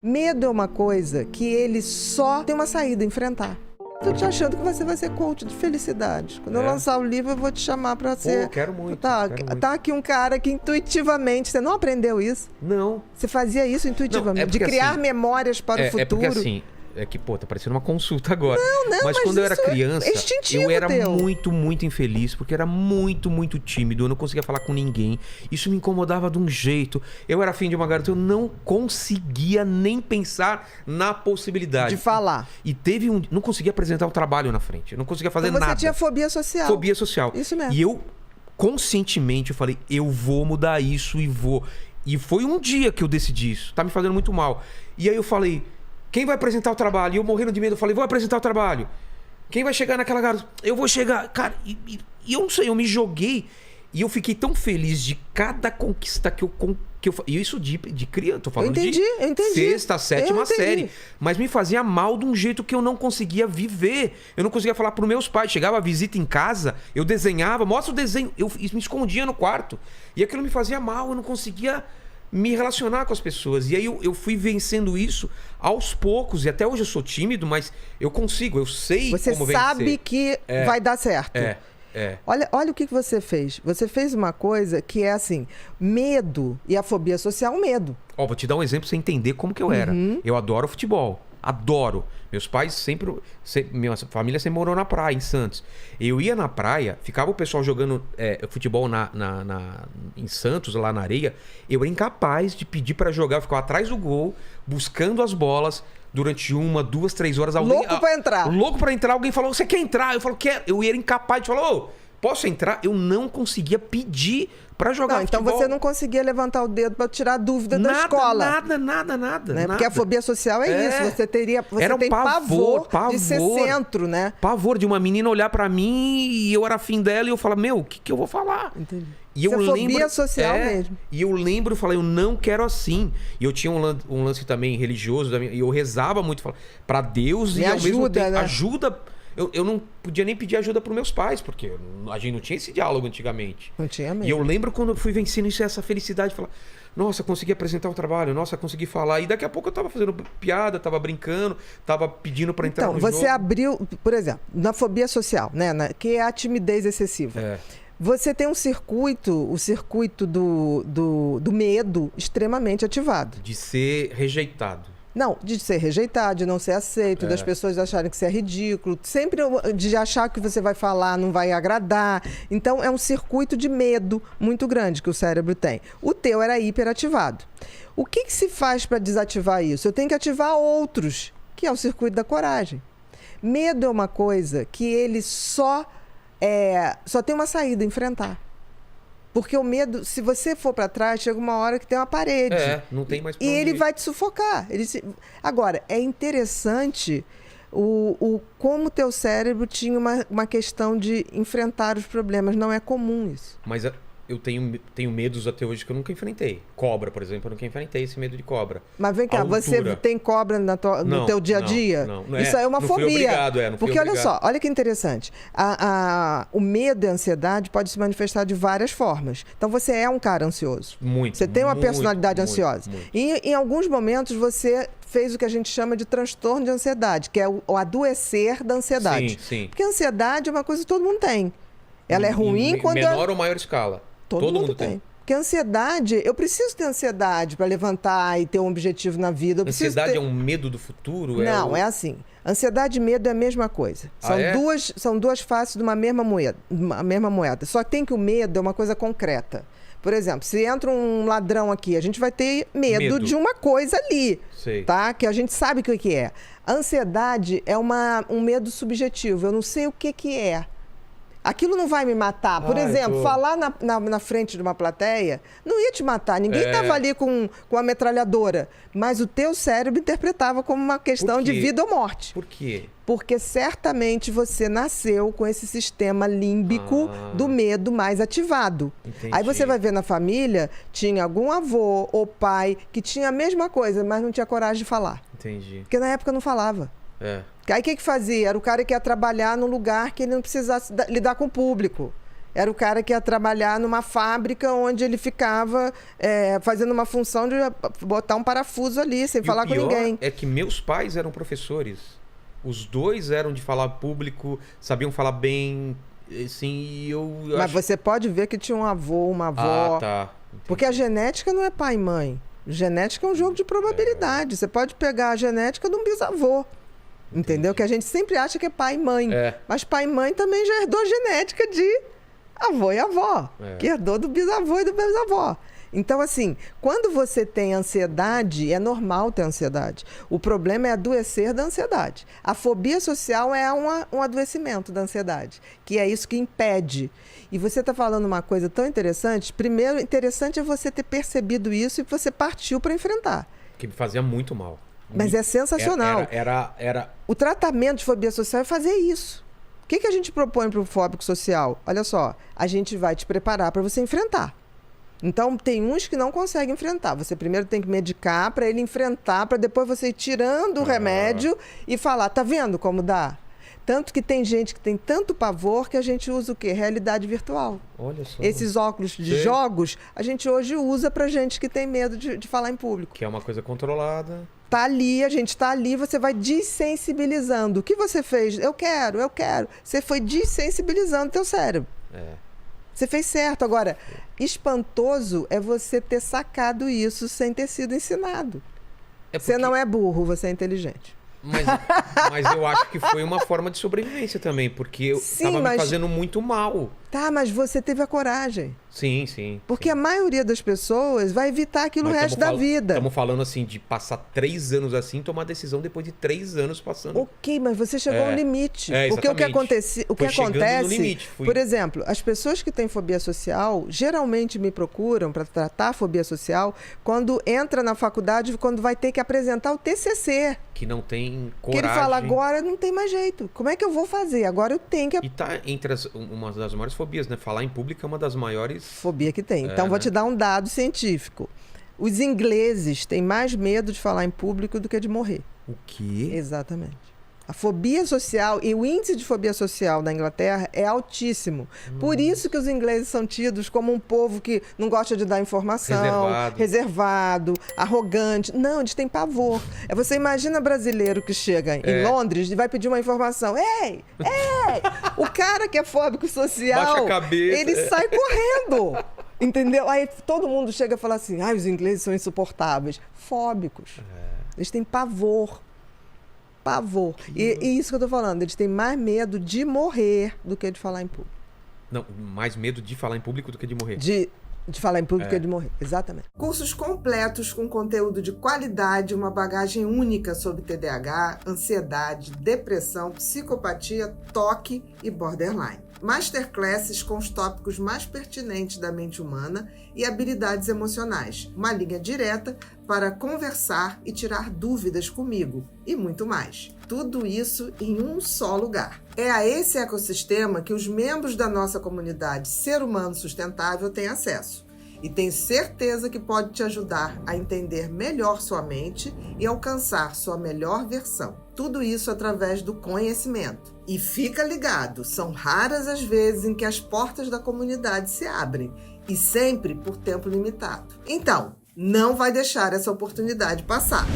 Medo é uma coisa que ele só tem uma saída, enfrentar. Tô te achando que você vai ser coach de felicidade. Quando eu lançar o livro, eu vou te chamar pra ser... Pô, quero muito. Tá aqui um cara que intuitivamente... Você não aprendeu isso? Não. Você fazia isso intuitivamente? Não, de criar assim, memórias para o futuro? É porque assim... É que, pô, tá parecendo uma consulta agora. Não, mas quando eu era criança, é instintivo eu era teu. muito infeliz, porque eu era muito tímido, eu não conseguia falar com ninguém. Isso me incomodava de um jeito. Eu era afim de uma garota, eu não conseguia nem pensar na possibilidade. De falar. E não conseguia apresentar o trabalho na frente, eu não conseguia fazer então nada. Você tinha fobia social. Fobia social. Isso mesmo. E eu, conscientemente, eu falei, eu vou mudar isso e vou. E foi um dia que eu decidi isso, tá me fazendo muito mal. E aí eu falei... Quem vai apresentar o trabalho? E eu morrendo de medo, eu falei, vou apresentar o trabalho. Quem vai chegar naquela garota? Eu vou chegar. Cara, e eu não sei, eu me joguei. E eu fiquei tão feliz de cada conquista que eu e isso de criança, tô falando eu entendi. Sexta, sétima série. Mas me fazia mal de um jeito que eu não conseguia viver. Eu não conseguia falar pros meus pais. Chegava a visita em casa, eu desenhava, mostra o desenho. Eu me escondia no quarto. E aquilo me fazia mal, eu não conseguia me relacionar com as pessoas. E aí eu fui vencendo isso aos poucos. E até hoje eu sou tímido, mas eu consigo, eu sei você como vencer. Você sabe que vai dar certo. Olha o que você fez. Você fez uma coisa que é assim, medo e a fobia social, medo. Vou te dar um exemplo pra você entender como que eu era. Eu adoro futebol. Adoro. Meus pais minha família sempre morou na praia, em Santos. Eu ia na praia, ficava o pessoal jogando futebol em Santos, lá na areia. Eu era incapaz de pedir pra jogar. Eu ficava atrás do gol, buscando as bolas durante 1, 2, 3 horas. Louco pra entrar. Louco pra entrar. Alguém falou, você quer entrar? Eu falo, quero. Eu era incapaz de falar, posso entrar? Eu não conseguia pedir pra jogar então futebol. você não conseguia levantar o dedo pra tirar a dúvida da escola. Nada. Né? Porque a fobia social é isso. Você era tem pavor de ser centro, né? Pavor de uma menina olhar pra mim e eu era afim dela e eu falava, o que eu vou falar? Entendi. E eu lembro, fobia social mesmo. E eu lembro, eu falei, eu não quero assim. E eu tinha um lance também religioso, e eu rezava muito pra Deus e ao mesmo tempo ajuda. Eu não podia nem pedir ajuda pros meus pais, porque a gente não tinha esse diálogo antigamente. Não tinha mesmo. E eu lembro quando eu fui vencendo isso, essa felicidade, falar, nossa, consegui apresentar o trabalho, nossa, consegui falar. E daqui a pouco eu tava fazendo piada, tava brincando, tava pedindo pra entrar no jogo. Então, você abriu, por exemplo, na fobia social, né? Que é a timidez excessiva. Você tem o circuito do medo extremamente ativado. De ser rejeitado. Não, de ser rejeitado, de não ser aceito, das pessoas acharem que você é ridículo, sempre de achar que você vai falar não vai agradar. Então, é um circuito de medo muito grande que o cérebro tem. O teu era hiperativado. O que se faz para desativar isso? Eu tenho que ativar outros, que é o circuito da coragem. Medo é uma coisa que ele só tem uma saída, enfrentar. Porque o medo, se você for para trás, chega uma hora que tem uma parede. Não tem mais pra E onde ele ir. vai te sufocar. Agora, é interessante como o teu cérebro tinha uma questão de enfrentar os problemas. Não é comum isso. Mas eu tenho medos até hoje que eu nunca enfrentei. Cobra, por exemplo, eu nunca enfrentei esse medo de cobra. Mas vem cá, você tem cobra no teu dia a dia? Não. Isso aí é uma fobia. Fui obrigado, não fui Porque obrigado. olha só, olha que interessante. O medo e a ansiedade pode se manifestar de várias formas. Então você é um cara ansioso. Muito. Você tem uma personalidade ansiosa. Muito. E em alguns momentos você fez o que a gente chama de transtorno de ansiedade, que é o adoecer da ansiedade. Sim. Porque a ansiedade é uma coisa que todo mundo tem. Ela é ruim quando... Em menor ou maior escala. Todo mundo tem. Porque a ansiedade, eu preciso ter ansiedade para levantar e ter um objetivo na vida. Ansiedade é um medo do futuro? Não, é assim. Ansiedade e medo é a mesma coisa. São duas faces de uma mesma moeda. Só tem que o medo é uma coisa concreta. Por exemplo, se entra um ladrão aqui, a gente vai ter medo de uma coisa ali. Sei. Tá? Que a gente sabe o que é. A ansiedade é um medo subjetivo. Eu não sei o que é. Aquilo não vai me matar. Por exemplo, falar na frente de uma plateia não ia te matar. Ninguém estava ali com a metralhadora. Mas o teu cérebro interpretava como uma questão de vida ou morte. Por quê? Porque certamente você nasceu com esse sistema límbico do medo mais ativado. Entendi. Aí você vai ver na família, tinha algum avô ou pai que tinha a mesma coisa, mas não tinha coragem de falar. Entendi. Porque na época não falava. Aí o que fazia? Era o cara que ia trabalhar num lugar que ele não precisasse lidar com o público. Era o cara que ia trabalhar numa fábrica onde ele ficava fazendo uma função de botar um parafuso ali, sem falar com ninguém. É que meus pais eram professores. Os dois eram de falar público, sabiam falar bem, assim, e Mas você pode ver que tinha um avô, uma avó. Ah, tá. Entendi. Porque a genética não é pai e mãe. Genética é um jogo de probabilidade. Você pode pegar a genética de um bisavô. Entendeu? Que a gente sempre acha que é pai e mãe. Mas pai e mãe também já herdou genética de avô e avó. Que herdou do bisavô e do bisavó. Então, assim, quando você tem ansiedade, é normal ter ansiedade. O problema é adoecer da ansiedade. A fobia social é um adoecimento da ansiedade, que é isso que impede. E você está falando uma coisa tão interessante. Primeiro, interessante é você ter percebido isso e você partiu para enfrentar. Que me fazia muito mal. Mas é sensacional. Era... O tratamento de fobia social é fazer isso. O que a gente propõe para o fóbico social? Olha só, a gente vai te preparar para você enfrentar. Então, tem uns que não conseguem enfrentar. Você primeiro tem que medicar para ele enfrentar, para depois você ir tirando o remédio e falar, tá vendo como dá? Tanto que tem gente que tem tanto pavor que a gente usa o quê? Realidade virtual. Olha só. Esses óculos de jogos, a gente hoje usa para gente que tem medo de falar em público. Que é uma coisa controlada. Tá ali, a gente tá ali, você vai desensibilizando. O que você fez? Eu quero. Você foi desensibilizando o teu cérebro. Você fez certo. Agora, espantoso é você ter sacado isso sem ter sido ensinado. Você não é burro, você é inteligente. Mas eu acho que foi uma forma de sobrevivência também, porque eu tava me fazendo muito mal. Tá, mas você teve a coragem. Sim. Porque a maioria das pessoas vai evitar aquilo o resto da vida. Estamos falando assim de passar 3 anos assim, tomar decisão depois de 3 anos passando. Ok, mas você chegou ao limite. Porque o que acontece, limite, por exemplo, as pessoas que têm fobia social geralmente me procuram para tratar a fobia social quando entra na faculdade, quando vai ter que apresentar o TCC. Que não tem coragem. Que ele fala, agora não tem mais jeito. Como é que eu vou fazer? Agora eu tenho que... E tá entre uma das maiores fobias, né? Falar em público é uma das maiores... Fobia que tem. Então, vou te dar um dado científico. Os ingleses têm mais medo de falar em público do que de morrer. O quê? Exatamente. A fobia social e o índice de fobia social da Inglaterra é altíssimo. Por isso que os ingleses são tidos como um povo que não gosta de dar informação, reservado, arrogante. Não, eles têm pavor. Você imagina brasileiro que chega em Londres e vai pedir uma informação. Ei! O cara que é fóbico social, baixa a cabeça. Ele sai correndo. Entendeu? Aí todo mundo chega e fala assim, os ingleses são insuportáveis. Fóbicos. Eles têm pavor. E isso que eu tô falando, eles têm mais medo de morrer do que de falar em público. Não, mais medo de falar em público do que de morrer. De falar em público do que de morrer, exatamente. Cursos completos com conteúdo de qualidade, uma bagagem única sobre TDAH, ansiedade, depressão, psicopatia, toque e borderline. Masterclasses com os tópicos mais pertinentes da mente humana e habilidades emocionais. Uma linha direta para conversar e tirar dúvidas comigo e muito mais. Tudo isso em um só lugar. É a esse ecossistema que os membros da nossa comunidade Ser Humano Sustentável têm acesso. E tenho certeza que pode te ajudar a entender melhor sua mente e alcançar sua melhor versão. Tudo isso através do conhecimento. E fica ligado, são raras as vezes em que as portas da comunidade se abrem, e sempre por tempo limitado. Então, não vai deixar essa oportunidade passar.